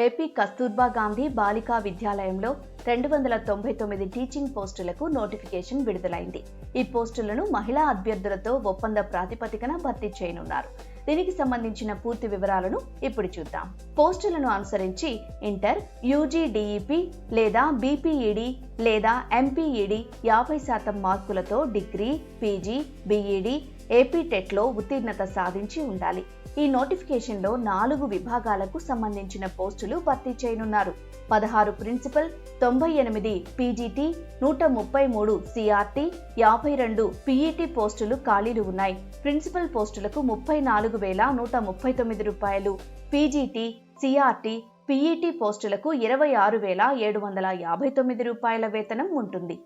AP Kasturba Gandhi బాలికా విద్యాలయంలో 299 teaching పోస్టులకు notification విడుదలైంది. ఈ పోస్టులను మహిళా అభ్యర్థులతో ఒప్పంద ప్రాతిపదికన భర్తీ చేయనున్నారు. దీనికి సంబంధించిన పూర్తి వివరాలను ఇప్పుడు చూద్దాం. పోస్టులను అనుసరించి ఇంటర్, యూజీ డిఈపి లేదా బీపీఈడి లేదా ఎంపీఈడి 50% మార్కులతో డిగ్రీ, పీజీ, బీఈడి, ఏపీ టెట్లో ఉత్తీర్ణత సాధించి ఉండాలి. ఈ నోటిఫికేషన్లో 4 విభాగాలకు సంబంధించిన పోస్టులు భర్తీ చేయనున్నారు. 16 ప్రిన్సిపల్, 98 పీజీటీ, 133 సిఆర్టీ, 52 పీఈటీ పోస్టులు ఖాళీలు ఉన్నాయి. ప్రిన్సిపల్ పోస్టులకు 34,139 రూపాయలు, పీజీటీ, సిఆర్టీ, పీఈటీ పోస్టులకు 26,759 రూపాయల వేతనం ఉంటుంది.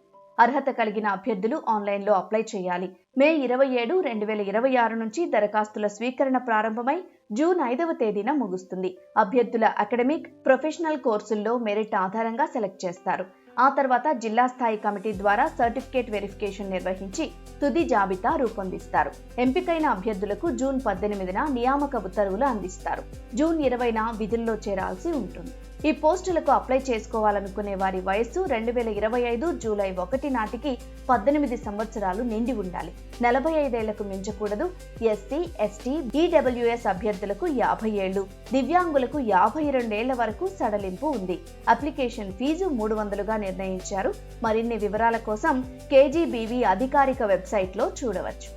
అర్హత కలిగిన అభ్యర్థులు ఆన్లైన్లో అప్లై చేయాలి. మే 27, 2026 నుంచి దరఖాస్తుల స్వీకరణ ప్రారంభమై జూన్ 5వ తేదీన ముగుస్తుంది. అభ్యర్థుల అకాడమిక్, ప్రొఫెషనల్ కోర్సుల్లో మెరిట్ ఆధారంగా సెలెక్ట్ చేస్తారు. ఆ తర్వాత జిల్లా స్థాయి కమిటీ ద్వారా సర్టిఫికేట్ వెరిఫికేషన్ నిర్వహించి తుది జాబితా రూపొందిస్తారు. ఎంపికైన అభ్యర్థులకు జూన్ 18న నియామక ఉత్తర్వులు అందిస్తారు. జూన్ 20న విధుల్లో చేరాల్సి ఉంటుంది. ఈ పోస్టులకు అప్లై చేసుకోవాలనుకునే వారి వయస్సు 2025 జూలై 1 నాటికి 18 సంవత్సరాలు నిండి ఉండాలి. 45 ఏళ్లకు మించకూడదు. ఎస్సీ, ఎస్టీ, ఈడబ్ల్యూఎస్ అభ్యర్థులకు 50 ఏళ్లు, దివ్యాంగులకు 52 ఏళ్ల వరకు సడలింపు ఉంది. అప్లికేషన్ ఫీజు 300గా నిర్ణయించారు. మరిన్ని వివరాల కోసం కేజీబీవీ అధికారిక వెబ్సైట్లో చూడవచ్చు.